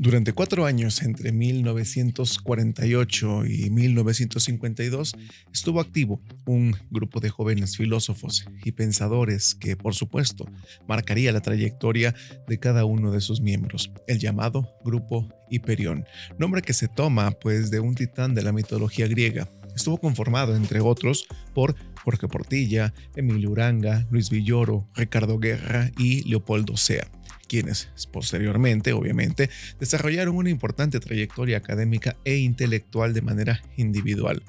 Durante 4 años, entre 1948 y 1952, estuvo activo un grupo de jóvenes filósofos y pensadores que, por supuesto, marcaría la trayectoria de cada uno de sus miembros, el llamado Grupo Hiperión, nombre que se toma pues de un titán de la mitología griega. Estuvo conformado, entre otros, por Jorge Portilla, Emilio Uranga, Luis Villoro, Ricardo Guerra y Leopoldo Sea, quienes posteriormente, obviamente, desarrollaron una importante trayectoria académica e intelectual de manera individual.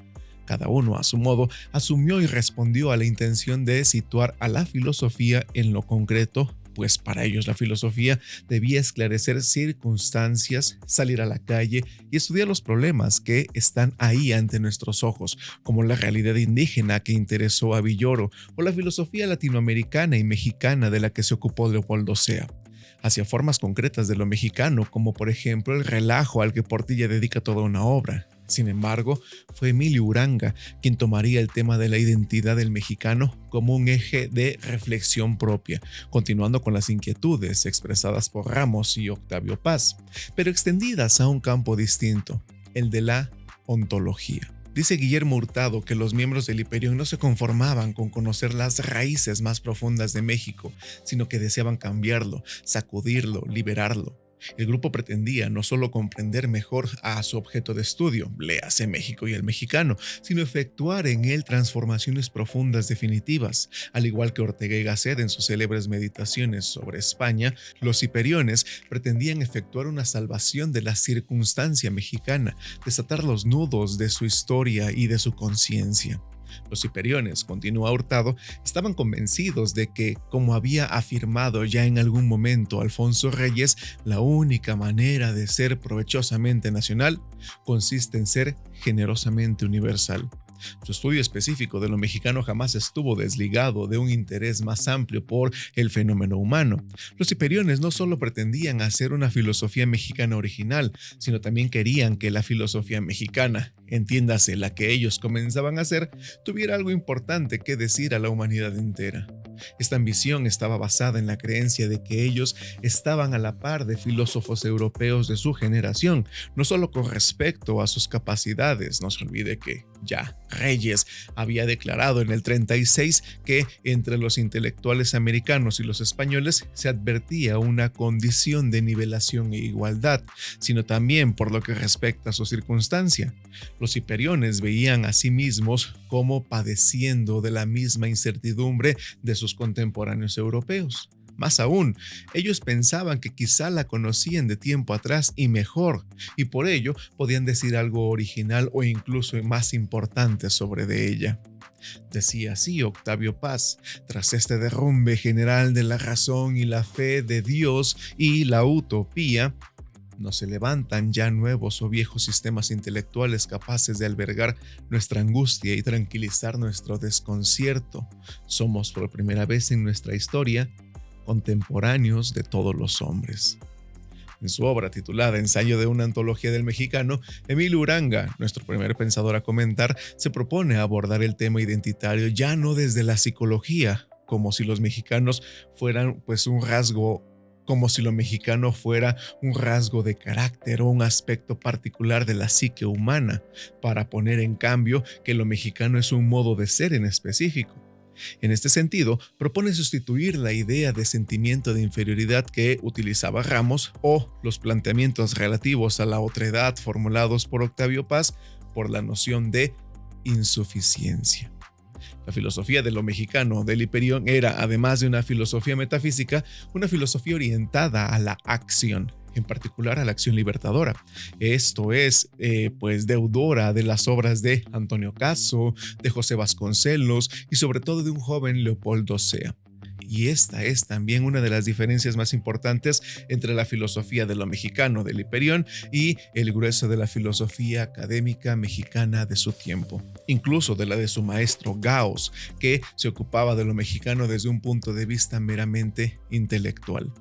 Cada uno, a su modo, asumió y respondió a la intención de situar a la filosofía en lo concreto, pues para ellos la filosofía debía esclarecer circunstancias, salir a la calle y estudiar los problemas que están ahí ante nuestros ojos, como la realidad indígena que interesó a Villoro o la filosofía latinoamericana y mexicana de la que se ocupó Leopoldo Sea, hacia formas concretas de lo mexicano, como por ejemplo el relajo al que Portilla dedica toda una obra. Sin embargo, fue Emilio Uranga quien tomaría el tema de la identidad del mexicano como un eje de reflexión propia, continuando con las inquietudes expresadas por Ramos y Octavio Paz, pero extendidas a un campo distinto, el de la ontología. Dice Guillermo Hurtado que los miembros del Hiperión no se conformaban con conocer las raíces más profundas de México, sino que deseaban cambiarlo, sacudirlo, liberarlo. El grupo pretendía no solo comprender mejor a su objeto de estudio, léase México y el mexicano, sino efectuar en él transformaciones profundas definitivas. Al igual que Ortega y Gasset en sus célebres meditaciones sobre España, los hiperiones pretendían efectuar una salvación de la circunstancia mexicana, desatar los nudos de su historia y de su conciencia. Los hiperiones, continúa Hurtado, estaban convencidos de que, como había afirmado ya en algún momento Alfonso Reyes, la única manera de ser provechosamente nacional consiste en ser generosamente universal. Su estudio específico de lo mexicano jamás estuvo desligado de un interés más amplio por el fenómeno humano. Los hiperiones no solo pretendían hacer una filosofía mexicana original, sino también querían que la filosofía mexicana, entiéndase la que ellos comenzaban a hacer, tuviera algo importante que decir a la humanidad entera. Esta ambición estaba basada en la creencia de que ellos estaban a la par de filósofos europeos de su generación, no solo con respecto a sus capacidades. No se olvide que ya Reyes había declarado en el 36 que entre los intelectuales americanos y los españoles se advertía una condición de nivelación e igualdad, sino también por lo que respecta a su circunstancia. Los hiperiones veían a sí mismos como padeciendo de la misma incertidumbre de sus contemporáneos europeos. Más aún, ellos pensaban que quizá la conocían de tiempo atrás y mejor, y por ello podían decir algo original o incluso más importante sobre de ella. Decía así Octavio Paz: tras este derrumbe general de la razón y la fe de Dios y la utopía, no se levantan ya nuevos o viejos sistemas intelectuales capaces de albergar nuestra angustia y tranquilizar nuestro desconcierto. Somos por primera vez en nuestra historia contemporáneos de todos los hombres. En su obra titulada Ensayo de una antología del mexicano, Emilio Uranga, nuestro primer pensador a comentar, se propone abordar el tema identitario ya no desde la psicología, como si los mexicanos fueran pues un rasgo como si lo mexicano fuera un rasgo de carácter o un aspecto particular de la psique humana, para poner en cambio que lo mexicano es un modo de ser en específico. En este sentido, propone sustituir la idea de sentimiento de inferioridad que utilizaba Ramos o los planteamientos relativos a la otredad formulados por Octavio Paz por la noción de insuficiencia. La filosofía de lo mexicano del Hiperión era, además de una filosofía metafísica, una filosofía orientada a la acción, en particular a la acción libertadora. Esto es, pues, deudora de las obras de Antonio Caso, de José Vasconcelos y sobre todo de un joven Leopoldo Sea. Y esta es también una de las diferencias más importantes entre la filosofía de lo mexicano del Hiperión y el grueso de la filosofía académica mexicana de su tiempo, incluso de la de su maestro Gauss, que se ocupaba de lo mexicano desde un punto de vista meramente intelectual.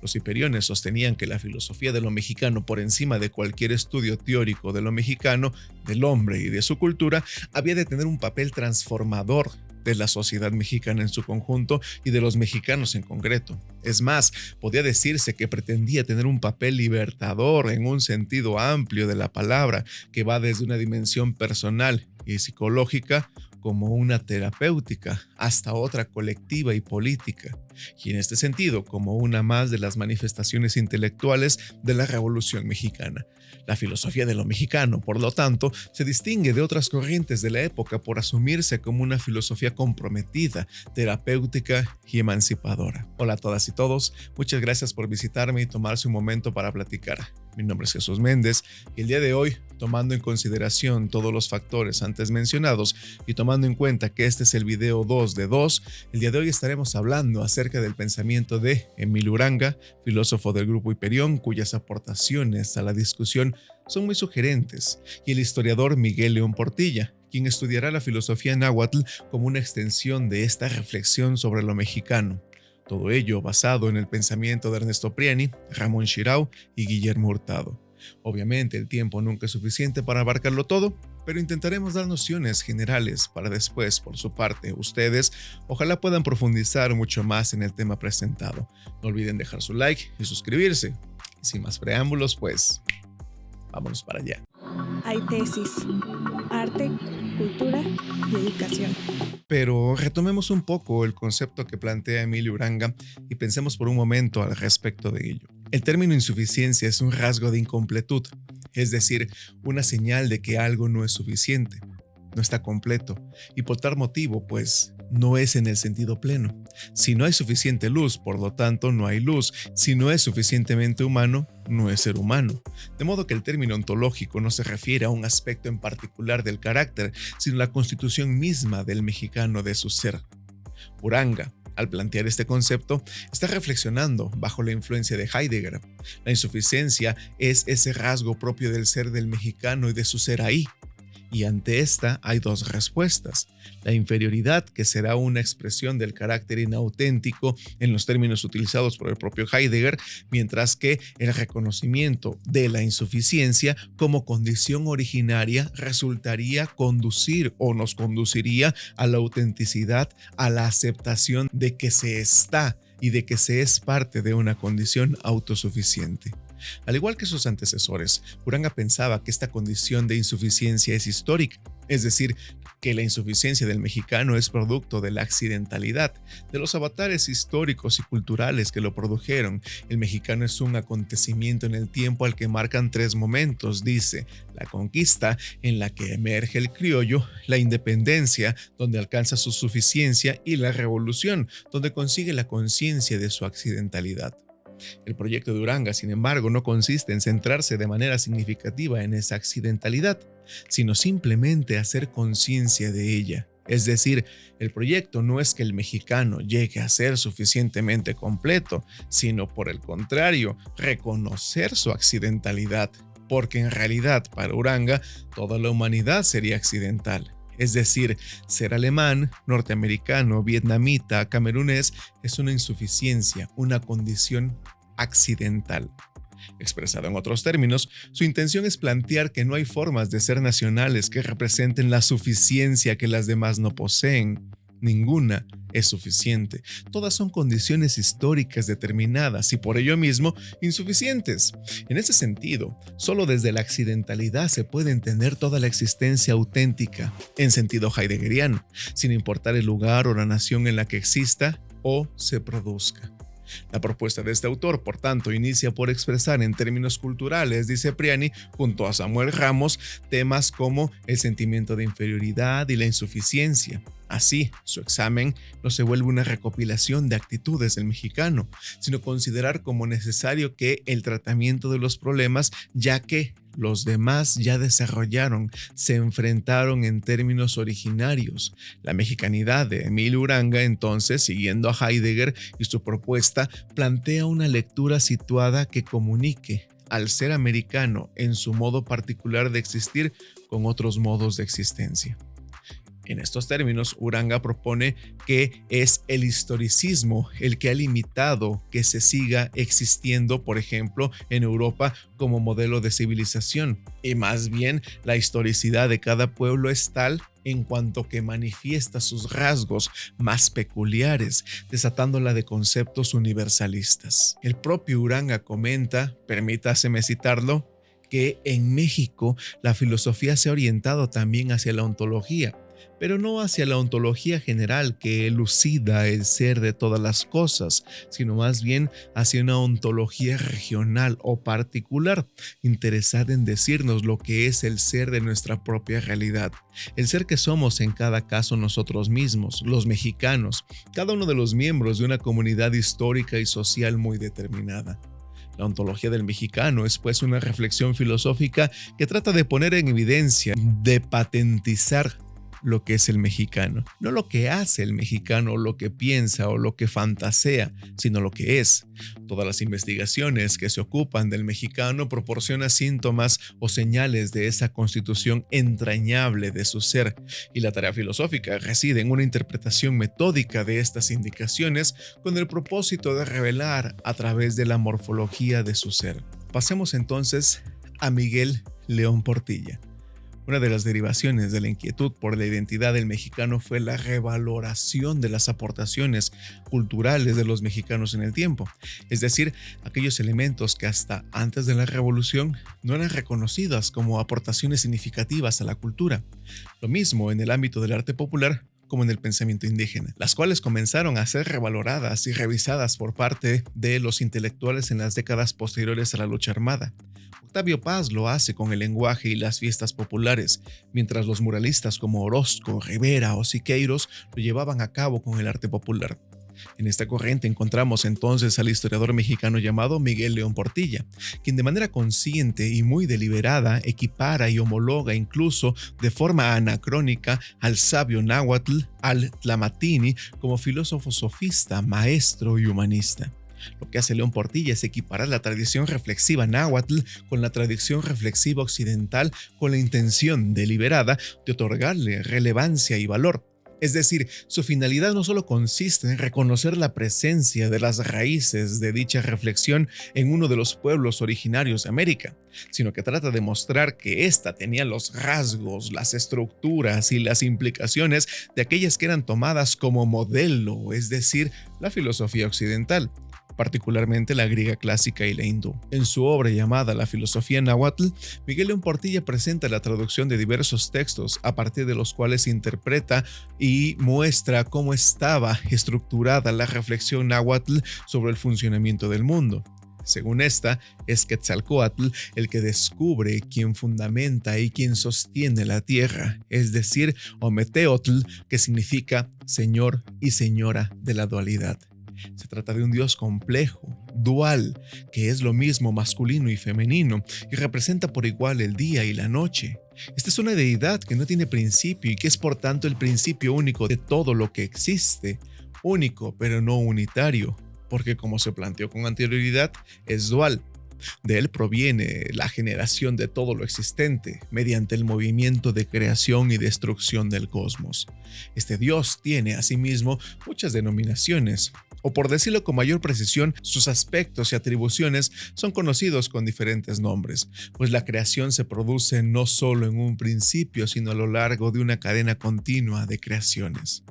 Los hiperiones sostenían que la filosofía de lo mexicano, por encima de cualquier estudio teórico de lo mexicano, del hombre y de su cultura, había de tener un papel transformador de la sociedad mexicana en su conjunto y de los mexicanos en concreto. Es más, podía decirse que pretendía tener un papel libertador en un sentido amplio de la palabra, que va desde una dimensión personal y psicológica como una terapéutica, hasta otra colectiva y política, y en este sentido como una más de las manifestaciones intelectuales de la Revolución Mexicana. La filosofía de lo mexicano, por lo tanto, se distingue de otras corrientes de la época por asumirse como una filosofía comprometida, terapéutica y emancipadora. Hola a todas y todos, muchas gracias por visitarme y tomarse un momento para platicar. Mi nombre es Jesús Méndez y el día de hoy, tomando en consideración todos los factores antes mencionados y tomando en cuenta que este es el video 2 de 2, el día de hoy estaremos hablando acerca del pensamiento de Emilio Uranga, filósofo del Grupo Hiperión, cuyas aportaciones a la discusión son muy sugerentes, y el historiador Miguel León Portilla, quien estudiará la filosofía náhuatl como una extensión de esta reflexión sobre lo mexicano. Todo ello basado en el pensamiento de Ernesto Priani, Ramón Shirao y Guillermo Hurtado. Obviamente el tiempo nunca es suficiente para abarcarlo todo, pero intentaremos dar nociones generales para después, por su parte, ustedes ojalá puedan profundizar mucho más en el tema presentado. No olviden dejar su like y suscribirse. Y sin más preámbulos, pues, vámonos para allá. Hay tesis, arte, cultura y educación. Pero retomemos un poco el concepto que plantea Emilio Uranga y pensemos por un momento al respecto de ello. El término insuficiencia es un rasgo de incompletud, es decir, una señal de que algo no es suficiente, no está completo, y por tal motivo, pues, no es en el sentido pleno. Si no hay suficiente luz, por lo tanto, no hay luz. Si no es suficientemente humano, no es ser humano. De modo que el término ontológico no se refiere a un aspecto en particular del carácter, sino a la constitución misma del mexicano de su ser. Uranga, al plantear este concepto, está reflexionando bajo la influencia de Heidegger. La insuficiencia es ese rasgo propio del ser del mexicano y de su ser ahí. Y ante esta hay dos respuestas: la inferioridad, que será una expresión del carácter inauténtico en los términos utilizados por el propio Heidegger, mientras que el reconocimiento de la insuficiencia como condición originaria resultaría conducir o nos conduciría a la autenticidad, a la aceptación de que se está y de que se es parte de una condición autosuficiente. Al igual que sus antecesores, Uranga pensaba que esta condición de insuficiencia es histórica, es decir, que la insuficiencia del mexicano es producto de la accidentalidad, de los avatares históricos y culturales que lo produjeron. El mexicano es un acontecimiento en el tiempo al que marcan tres momentos, dice: la conquista, en la que emerge el criollo; la independencia, donde alcanza su suficiencia; y la revolución, donde consigue la conciencia de su accidentalidad. El proyecto de Uranga, sin embargo, no consiste en centrarse de manera significativa en esa accidentalidad, sino simplemente hacer conciencia de ella. Es decir, el proyecto no es que el mexicano llegue a ser suficientemente completo, sino por el contrario, reconocer su accidentalidad, porque en realidad para Uranga toda la humanidad sería accidental. Es decir, ser alemán, norteamericano, vietnamita, camerunés es una insuficiencia, una condición accidental. Expresado en otros términos, su intención es plantear que no hay formas de ser nacionales que representen la suficiencia que las demás no poseen. Ninguna es suficiente. Todas son condiciones históricas determinadas y por ello mismo insuficientes. En ese sentido, solo desde la accidentalidad se puede entender toda la existencia auténtica, en sentido heideggeriano, sin importar el lugar o la nación en la que exista o se produzca. La propuesta de este autor, por tanto, inicia por expresar en términos culturales, dice Priani, junto a Samuel Ramos, temas como el sentimiento de inferioridad y la insuficiencia. Así, su examen no se vuelve una recopilación de actitudes del mexicano, sino considerar como necesario que el tratamiento de los problemas, ya que los demás ya desarrollaron, se enfrentaron en términos originarios. La mexicanidad de Emilio Uranga, entonces, siguiendo a Heidegger y su propuesta, plantea una lectura situada que comunique al ser americano en su modo particular de existir con otros modos de existencia. En estos términos, Uranga propone que es el historicismo el que ha limitado que se siga existiendo, por ejemplo, en Europa como modelo de civilización, y más bien la historicidad de cada pueblo es tal en cuanto que manifiesta sus rasgos más peculiares, desatándola de conceptos universalistas. El propio Uranga comenta, permítaseme citarlo, que en México la filosofía se ha orientado también hacia la ontología, pero no hacia la ontología general que elucida el ser de todas las cosas, sino más bien hacia una ontología regional o particular, interesada en decirnos lo que es el ser de nuestra propia realidad, el ser que somos en cada caso nosotros mismos, los mexicanos, cada uno de los miembros de una comunidad histórica y social muy determinada. La ontología del mexicano es pues una reflexión filosófica que trata de poner en evidencia, de patentizar lo que es el mexicano, no lo que hace el mexicano, o lo que piensa o lo que fantasea, sino lo que es. Todas las investigaciones que se ocupan del mexicano proporcionan síntomas o señales de esa constitución entrañable de su ser, y la tarea filosófica reside en una interpretación metódica de estas indicaciones con el propósito de revelar a través de la morfología de su ser. Pasemos entonces a Miguel León Portilla. Una de las derivaciones de la inquietud por la identidad del mexicano fue la revaloración de las aportaciones culturales de los mexicanos en el tiempo, es decir, aquellos elementos que hasta antes de la Revolución no eran reconocidas como aportaciones significativas a la cultura. Lo mismo en el ámbito del arte popular como en el pensamiento indígena, las cuales comenzaron a ser revaloradas y revisadas por parte de los intelectuales en las décadas posteriores a la lucha armada. Octavio Paz lo hace con el lenguaje y las fiestas populares, mientras los muralistas como Orozco, Rivera o Siqueiros lo llevaban a cabo con el arte popular. En esta corriente encontramos entonces al historiador mexicano llamado Miguel León Portilla, quien de manera consciente y muy deliberada equipara y homologa incluso de forma anacrónica al sabio náhuatl, al Tlamatini, como filósofo sofista, maestro y humanista. Lo que hace León Portilla es equiparar la tradición reflexiva náhuatl con la tradición reflexiva occidental con la intención deliberada de otorgarle relevancia y valor. Es decir, su finalidad no solo consiste en reconocer la presencia de las raíces de dicha reflexión en uno de los pueblos originarios de América, sino que trata de mostrar que ésta tenía los rasgos, las estructuras y las implicaciones de aquellas que eran tomadas como modelo, es decir, la filosofía occidental, particularmente la griega clásica y la hindú. En su obra llamada La filosofía náhuatl, Miguel León Portilla presenta la traducción de diversos textos a partir de los cuales interpreta y muestra cómo estaba estructurada la reflexión náhuatl sobre el funcionamiento del mundo. Según esta, es Quetzalcóatl el que descubre, quien fundamenta y quien sostiene la tierra, es decir, Ometeotl, que significa señor y señora de la dualidad. Se trata de un dios complejo, dual, que es lo mismo masculino y femenino, y representa por igual el día y la noche. Esta es una deidad que no tiene principio y que es por tanto el principio único de todo lo que existe, único pero no unitario, porque como se planteó con anterioridad, es dual. De él proviene la generación de todo lo existente mediante el movimiento de creación y destrucción del cosmos. Este dios tiene asimismo muchas denominaciones, o por decirlo con mayor precisión, sus aspectos y atribuciones son conocidos con diferentes nombres, pues la creación se produce no solo en un principio, sino a lo largo de una cadena continua de creaciones.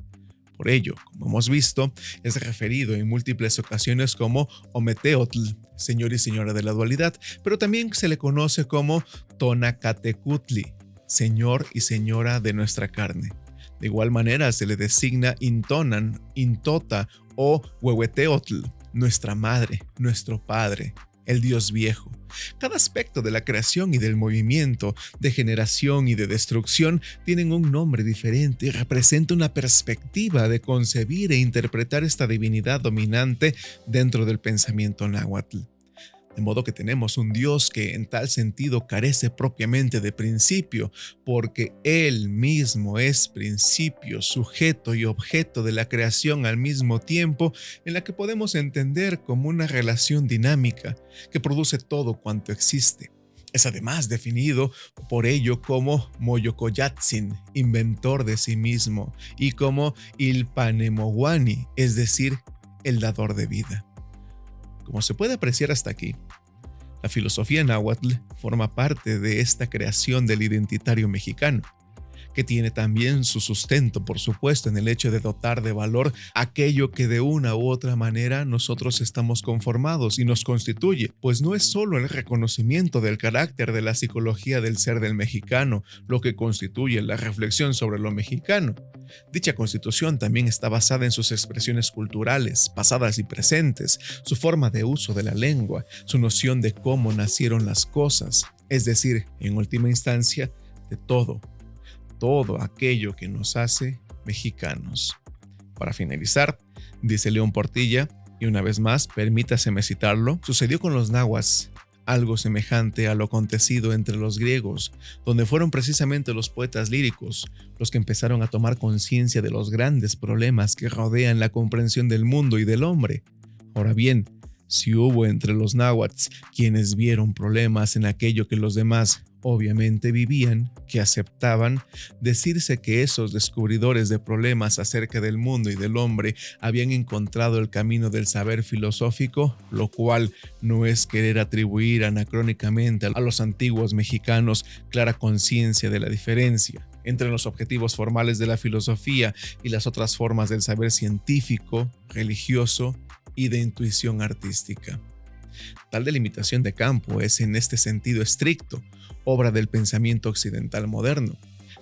Por ello, como hemos visto, es referido en múltiples ocasiones como Ometeotl, señor y señora de la dualidad, pero también se le conoce como Tonacatecutli, señor y señora de nuestra carne. De igual manera se le designa Intonan, Intota o Huehueteotl, nuestra madre, nuestro padre, el Dios viejo. Cada aspecto de la creación y del movimiento, de generación y de destrucción, tienen un nombre diferente y representa una perspectiva de concebir e interpretar esta divinidad dominante dentro del pensamiento náhuatl. De modo que tenemos un Dios que en tal sentido carece propiamente de principio, porque Él mismo es principio, sujeto y objeto de la creación al mismo tiempo, en la que podemos entender como una relación dinámica que produce todo cuanto existe. Es además definido por ello como Moyocoyatzin, inventor de sí mismo, y como Ilpanemowani, es decir, el dador de vida. Como se puede apreciar hasta aquí, la filosofía náhuatl forma parte de esta creación del identitario mexicano, que tiene también su sustento, por supuesto, en el hecho de dotar de valor aquello que de una u otra manera nosotros estamos conformados y nos constituye, pues no es solo el reconocimiento del carácter de la psicología del ser del mexicano lo que constituye la reflexión sobre lo mexicano. Dicha constitución también está basada en sus expresiones culturales, pasadas y presentes, su forma de uso de la lengua, su noción de cómo nacieron las cosas, es decir, en última instancia, de todo aquello que nos hace mexicanos. Para finalizar, dice León Portilla, y una vez más, permítaseme citarlo, sucedió con los nahuas algo semejante a lo acontecido entre los griegos, donde fueron precisamente los poetas líricos los que empezaron a tomar conciencia de los grandes problemas que rodean la comprensión del mundo y del hombre. Ahora bien, si hubo entre los náhuatl quienes vieron problemas en aquello que los demás obviamente vivían, que aceptaban, decirse que esos descubridores de problemas acerca del mundo y del hombre habían encontrado el camino del saber filosófico, lo cual no es querer atribuir anacrónicamente a los antiguos mexicanos clara conciencia de la diferencia entre los objetivos formales de la filosofía y las otras formas del saber científico, religioso y de intuición artística. Tal delimitación de campo es, en este sentido estricto, obra del pensamiento occidental moderno.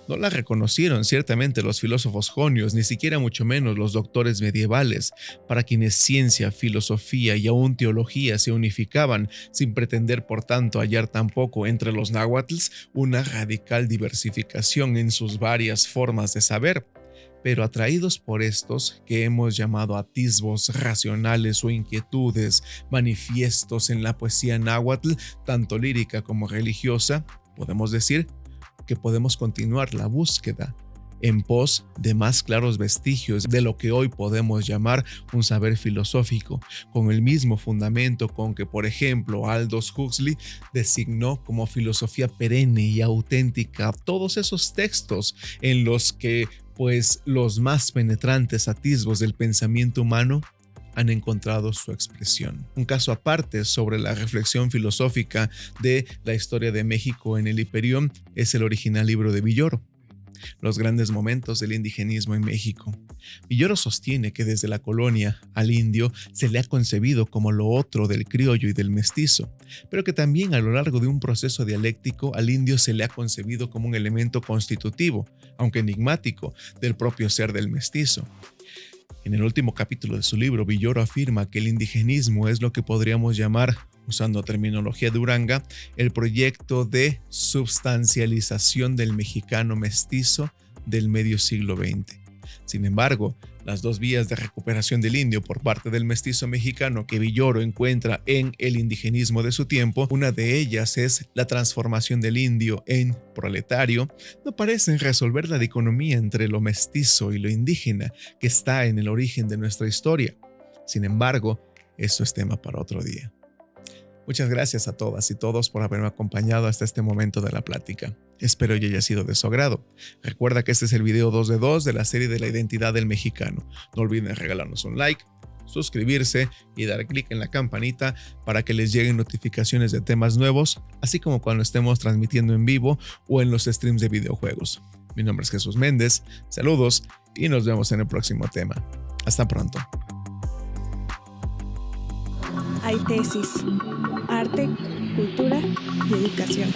No la reconocieron ciertamente los filósofos jonios, ni siquiera mucho menos los doctores medievales, para quienes ciencia, filosofía y aún teología se unificaban, sin pretender por tanto hallar tampoco entre los náhuatls una radical diversificación en sus varias formas de saber. Pero atraídos por estos, que hemos llamado atisbos racionales o inquietudes manifiestos en la poesía náhuatl, tanto lírica como religiosa, podemos decir que podemos continuar la búsqueda en pos de más claros vestigios de lo que hoy podemos llamar un saber filosófico, con el mismo fundamento con que, por ejemplo, Aldous Huxley designó como filosofía perenne y auténtica todos esos textos en los que los más penetrantes atisbos del pensamiento humano han encontrado su expresión. Un caso aparte sobre la reflexión filosófica de la historia de México en el Hiperión es el original libro de Villoro, Los grandes momentos del indigenismo en México. Villoro sostiene que desde la colonia al indio se le ha concebido como lo otro del criollo y del mestizo, pero que también a lo largo de un proceso dialéctico al indio se le ha concebido como un elemento constitutivo, aunque enigmático, del propio ser del mestizo. En el último capítulo de su libro, Villoro afirma que el indigenismo es lo que podríamos llamar, usando terminología de Uranga, el proyecto de substancialización del mexicano mestizo del medio siglo XX. Sin embargo, las dos vías de recuperación del indio por parte del mestizo mexicano que Villoro encuentra en el indigenismo de su tiempo, una de ellas es la transformación del indio en proletario, no parecen resolver la dicotomía entre lo mestizo y lo indígena que está en el origen de nuestra historia. Sin embargo, esto es tema para otro día. Muchas gracias a todas y todos por haberme acompañado hasta este momento de la plática. Espero que haya sido de su agrado. Recuerda que este es el video 2 de 2 de la serie de la identidad del mexicano. No olviden regalarnos un like, suscribirse y dar clic en la campanita para que les lleguen notificaciones de temas nuevos, así como cuando estemos transmitiendo en vivo o en los streams de videojuegos. Mi nombre es Jesús Méndez, saludos y nos vemos en el próximo tema. Hasta pronto. Hay tesis, arte, cultura y educación.